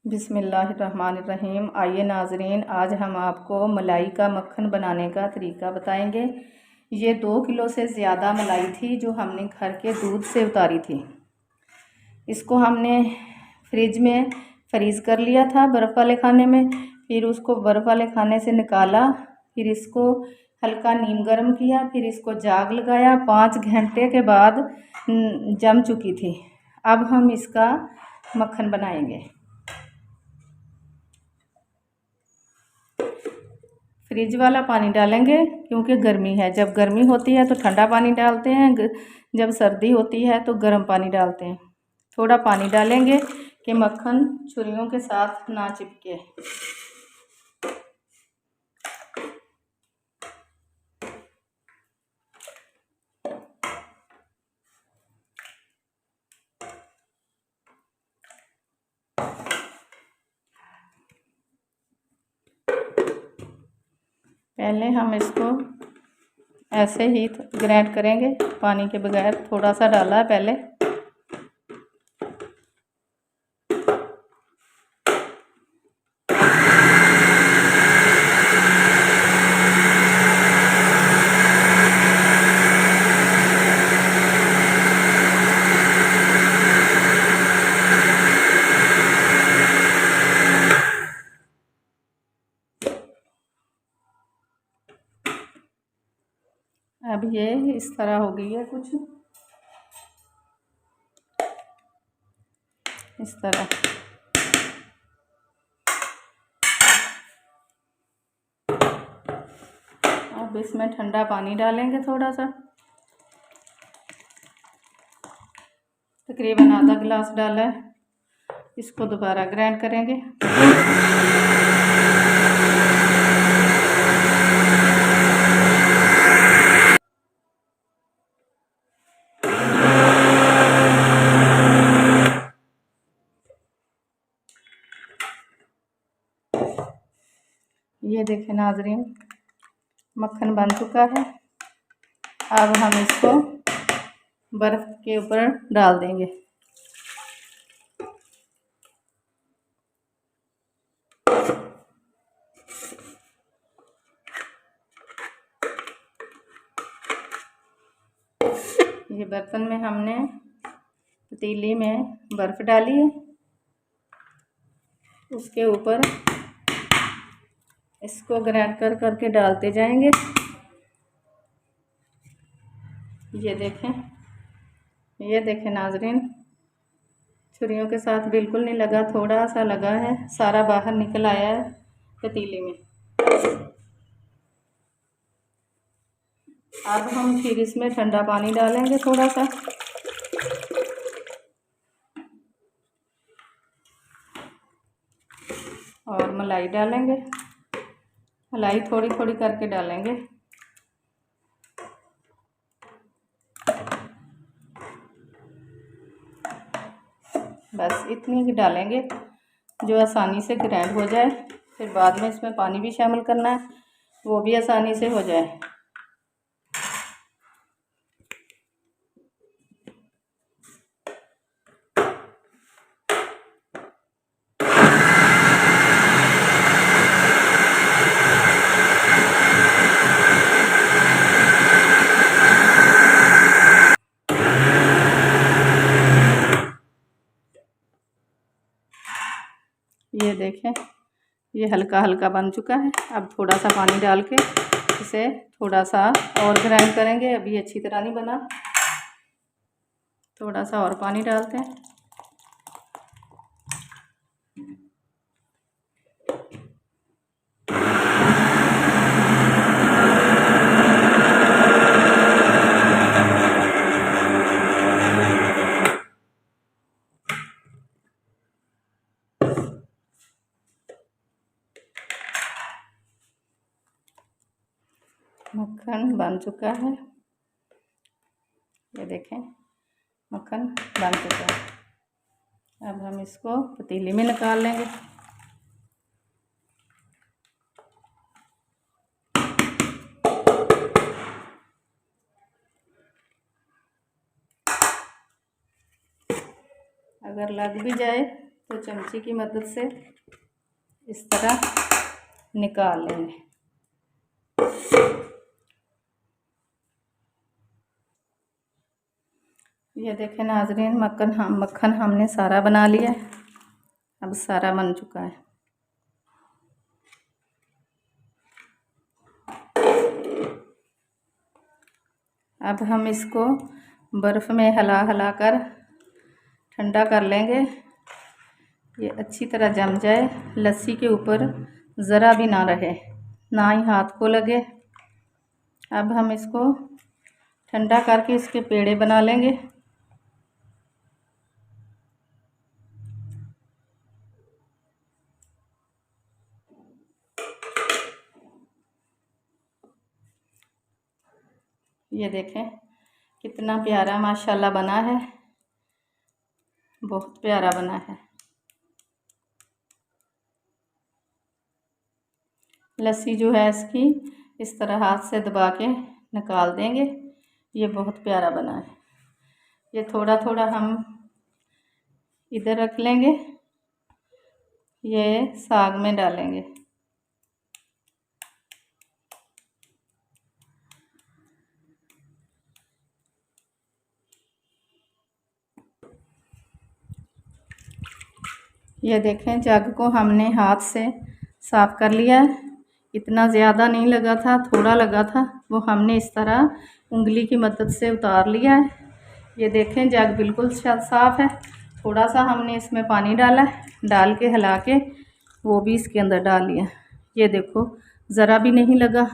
बिस्मिल्लाहिर्रहमानिर्रहीम। आइए नाजरीन, आज हम आपको मलाई का मक्खन बनाने का तरीका बताएंगे। ये 2 किलो से ज़्यादा मलाई थी जो हमने घर के दूध से उतारी थी। इसको हमने फ्रिज में फ्रीज़ कर लिया था बर्फ़ वाले खाने में। फिर उसको बर्फ़ वाले खाने से निकाला, फिर इसको हल्का नीम गर्म किया, फिर इसको जाग लगाया। 5 घंटे के बाद जम चुकी थी। अब हम इसका मक्खन बनाएंगे। फ्रिज वाला पानी डालेंगे क्योंकि गर्मी है। जब गर्मी होती है तो ठंडा पानी डालते हैं, जब सर्दी होती है तो गर्म पानी डालते हैं। थोड़ा पानी डालेंगे कि मक्खन छुरियों के साथ ना चिपके। पहले हम इसको ऐसे ही ग्राइंड करेंगे, पानी के बगैर। थोड़ा सा डाला है पहले। अब ये इस तरह हो गई है, कुछ इस तरह। अब इसमें ठंडा पानी डालेंगे थोड़ा सा, तकरीबन आधा गिलास डाला है। इसको दोबारा ग्राइंड करेंगे। ये देखें नाजरीन, मक्खन बन चुका है। अब हम इसको बर्फ़ के ऊपर डाल देंगे। ये बर्तन में हमने पतीली में बर्फ़ डाली है, उसके ऊपर इसको ग्राइंड करके डालते जाएंगे। ये देखें नाजरीन, छुरियों के साथ बिल्कुल नहीं लगा, थोड़ा सा लगा है, सारा बाहर निकल आया है पतीली में। अब हम फिर इसमें ठंडा पानी डालेंगे थोड़ा सा, और मलाई डालेंगे। मलाई थोड़ी थोड़ी करके डालेंगे। बस इतनी ही डालेंगे जो आसानी से ग्राइंड हो जाए। फिर बाद में इसमें पानी भी शामिल करना है, वो भी आसानी से हो जाए। ये देखें, ये हल्का हल्का बन चुका है। अब थोड़ा सा पानी डाल के इसे थोड़ा सा और ग्राइंड करेंगे। अभी अच्छी तरह नहीं बना, थोड़ा सा और पानी डालते हैं। मक्खन बन चुका है। ये देखें, मक्खन बन चुका है। अब हम इसको पतीली में निकाल लेंगे। अगर लग भी जाए तो चमचे की मदद से इस तरह निकाल लेंगे। ये देखें नाज़रीन, मक्खन हमने सारा बना लिया है। अब सारा बन चुका है। अब हम इसको बर्फ़ में हिला हिला कर ठंडा कर लेंगे। ये अच्छी तरह जम जाए, लस्सी के ऊपर ज़रा भी ना रहे, ना ही हाथ को लगे। अब हम इसको ठंडा करके इसके पेड़े बना लेंगे। ये देखें कितना प्यारा माशाल्लाह बना है, बहुत प्यारा बना है। लस्सी जो है इसकी इस तरह हाथ से दबा के निकाल देंगे। ये बहुत प्यारा बना है। ये थोड़ा थोड़ा हम इधर रख लेंगे, ये साग में डालेंगे। ये देखें जग को हमने हाथ से साफ़ कर लिया है। इतना ज़्यादा नहीं लगा था, थोड़ा लगा था, वो हमने इस तरह उंगली की मदद से उतार लिया है। ये देखें जग बिल्कुल साफ़ है। थोड़ा सा हमने इसमें पानी डाला है, डाल के हिला के वो भी इसके अंदर डाल लिया। ये देखो ज़रा भी नहीं लगा।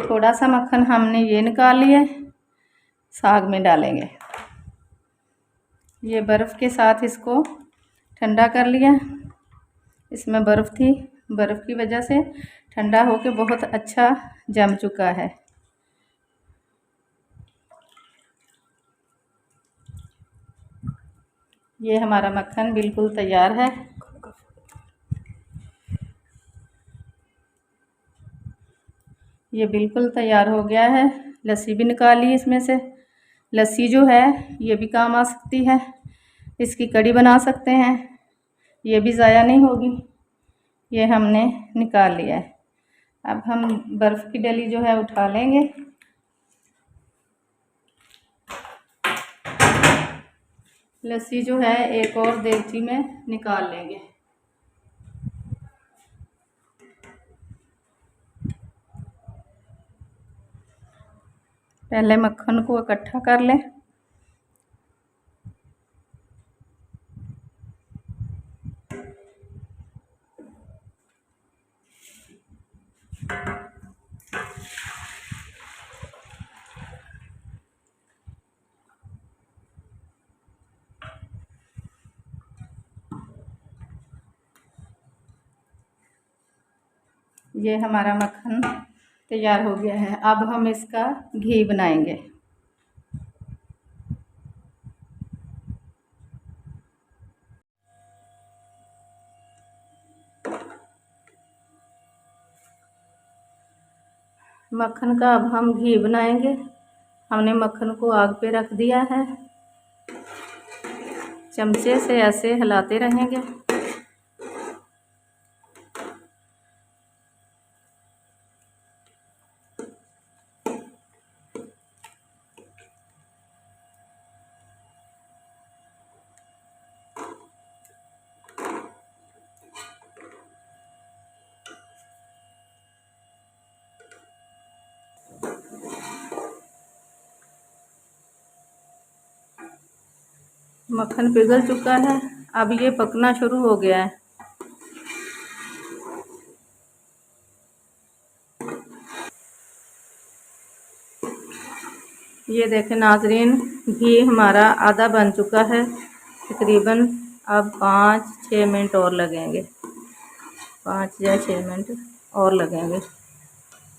थोड़ा सा मक्खन हमने ये निकाल लिया है, साग में डालेंगे। ये बर्फ़ के साथ इसको ठंडा कर लिया। इसमें बर्फ़ थी, बर्फ़ की वजह से ठंडा होके बहुत अच्छा जम चुका है। ये हमारा मक्खन बिल्कुल तैयार है। ये बिल्कुल तैयार हो गया है। लस्सी भी निकाली इसमें से। लस्सी जो है ये भी काम आ सकती है, इसकी कड़ी बना सकते हैं, ये भी ज़ाया नहीं होगी। ये हमने निकाल लिया है। अब हम बर्फ़ की डली जो है उठा लेंगे। लस्सी जो है एक और देगची में निकाल लेंगे। पहले मक्खन को इकट्ठा कर लें। ये हमारा मक्खन तैयार हो गया है। अब हम इसका घी बनाएंगे। मक्खन का अब हम घी बनाएंगे। हमने मक्खन को आग पे रख दिया है, चमचे से ऐसे हिलाते रहेंगे। मक्खन पिघल चुका है, अब ये पकना शुरू हो गया है। ये देखें नाजरीन, घी हमारा आधा बन चुका है तकरीबन। अब 5-6 मिनट और लगेंगे, 5 या 6 मिनट और लगेंगे,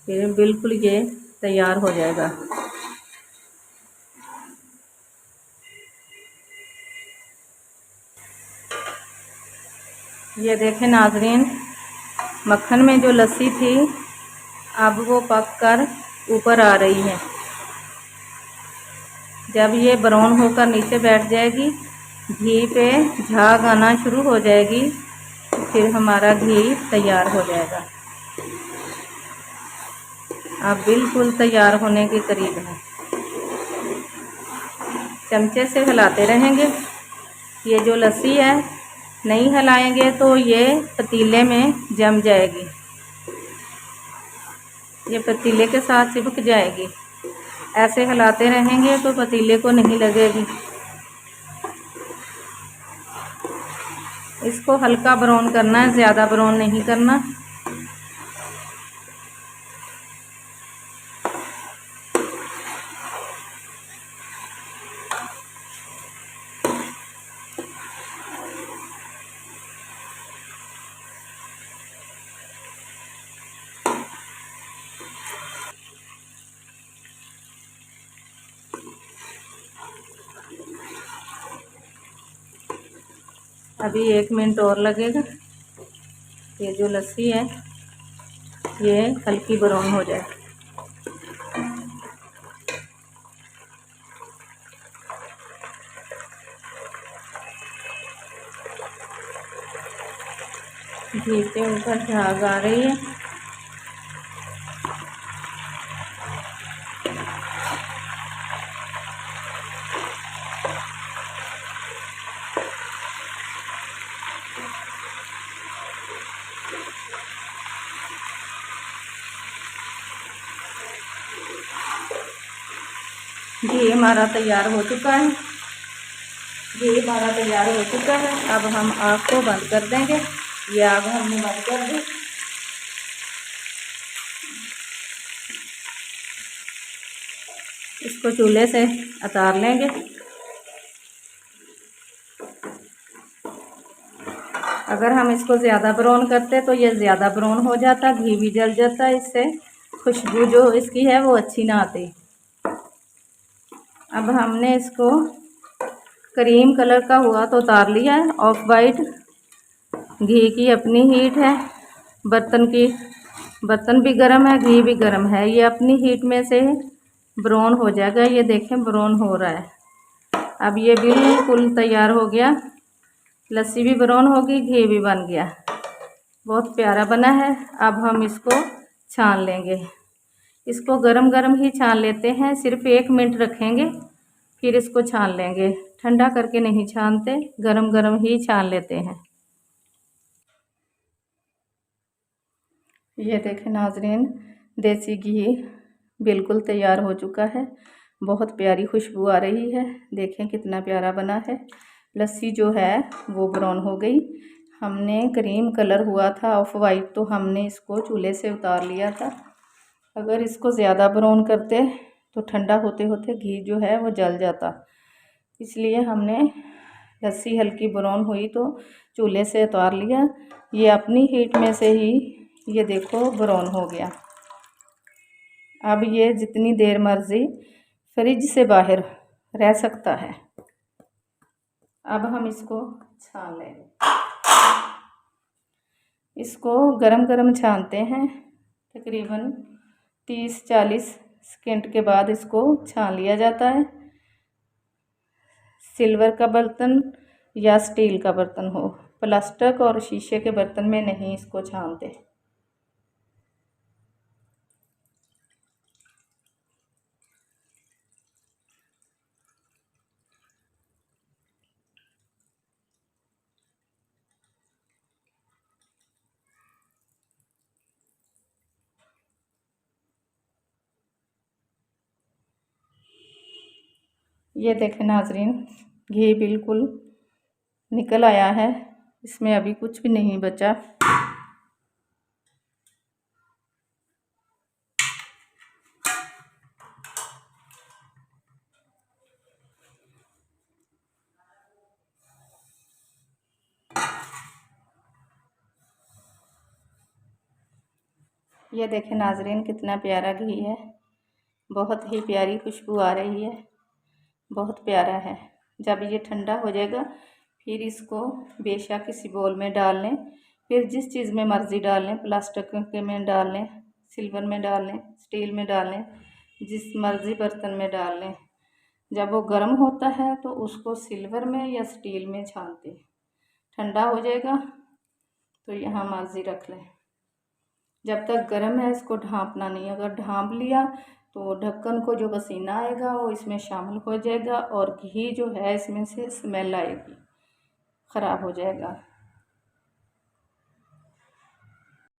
फिर बिल्कुल ये तैयार हो जाएगा। ये देखें नाजरीन, मक्खन में जो लस्सी थी अब वो पक कर ऊपर आ रही है। जब ये ब्राउन होकर नीचे बैठ जाएगी घी पे झाग आना शुरू हो जाएगी तो फिर हमारा घी तैयार हो जाएगा। अब बिल्कुल तैयार होने के करीब है। चमचे से हिलाते रहेंगे। ये जो लस्सी है नहीं हिलाएंगे तो ये पतीले में जम जाएगी, ये पतीले के साथ चिपक जाएगी। ऐसे हिलाते रहेंगे तो पतीले को नहीं लगेगी। इसको हल्का ब्राउन करना है, ज़्यादा ब्राउन नहीं करना। अभी 1 मिनट और लगेगा। ये जो लस्सी है ये हल्की ब्राउन हो जाए। घी के ऊपर झाग आ रही है। घी हमारा तैयार हो चुका है। घी हमारा तैयार हो चुका है। अब हम आग को बंद कर देंगे। ये आग हमने बंद कर दी। इसको चूल्हे से उतार लेंगे। अगर हम इसको ज़्यादा ब्राउन करते तो ये ज़्यादा ब्राउन हो जाता, घी भी जल जाता, इससे खुशबू जो इसकी है वो अच्छी ना आती। अब हमने इसको क्रीम कलर का हुआ तो उतार लिया है। ऑफ वाइट घी की अपनी हीट है, बर्तन भी गर्म है, घी भी गर्म है। ये अपनी हीट में से ब्राउन हो जाएगा। ये देखें ब्राउन हो रहा है। अब ये बिल्कुल तैयार हो गया। लस्सी भी ब्राउन होगी, घी भी बन गया, बहुत प्यारा बना है। अब हम इसको छान लेंगे। इसको गरम गरम ही छान लेते हैं, सिर्फ 1 मिनट रखेंगे फिर इसको छान लेंगे। ठंडा करके नहीं छानते, गरम गरम ही छान लेते हैं। ये देखें नाजरीन, देसी घी बिल्कुल तैयार हो चुका है। बहुत प्यारी खुशबू आ रही है। देखें कितना प्यारा बना है। लस्सी जो है वो ब्राउन हो गई। हमने क्रीम कलर हुआ था ऑफ वाइट तो हमने इसको चूल्हे से उतार लिया था। अगर इसको ज़्यादा ब्राउन करते तो ठंडा होते होते घी जो है वो जल जाता, इसलिए हमने लस्सी हल्की ब्राउन हुई तो चूल्हे से उतार लिया। ये अपनी हीट में से ही ये देखो ब्राउन हो गया। अब ये जितनी देर मर्ज़ी फ्रिज से बाहर रह सकता है। अब हम इसको छान लेंगे। इसको गरम गरम छानते हैं। तकरीबन 30-40 सेकंड के बाद इसको छान लिया जाता है। सिल्वर का बर्तन या स्टील का बर्तन हो, प्लास्टिक और शीशे के बर्तन में नहीं इसको छानते। ये देखें नाजरीन, घी बिल्कुल निकल आया है, इसमें अभी कुछ भी नहीं बचा। ये देखें नाजरीन, कितना प्यारा घी है। बहुत ही प्यारी खुशबू आ रही है, बहुत प्यारा है। जब ये ठंडा हो जाएगा फिर इसको बेशक किसी बोल में डाल लें, फिर जिस चीज़ में मर्ज़ी डाल लें, प्लास्टिक के में डाल लें, सिल्वर में डाल लें, स्टील में डाल लें, जिस मर्ज़ी बर्तन में डाल लें। जब वो गर्म होता है तो उसको सिल्वर में या स्टील में छानते हैं। ठंडा हो जाएगा तो यहाँ माजी रख लें। जब तक गर्म है इसको ढाँपना नहीं, अगर ढाँप लिया तो ढक्कन को जो पसीना आएगा वो इसमें शामिल हो जाएगा और घी जो है इसमें से स्मेल आएगी, ख़राब हो जाएगा।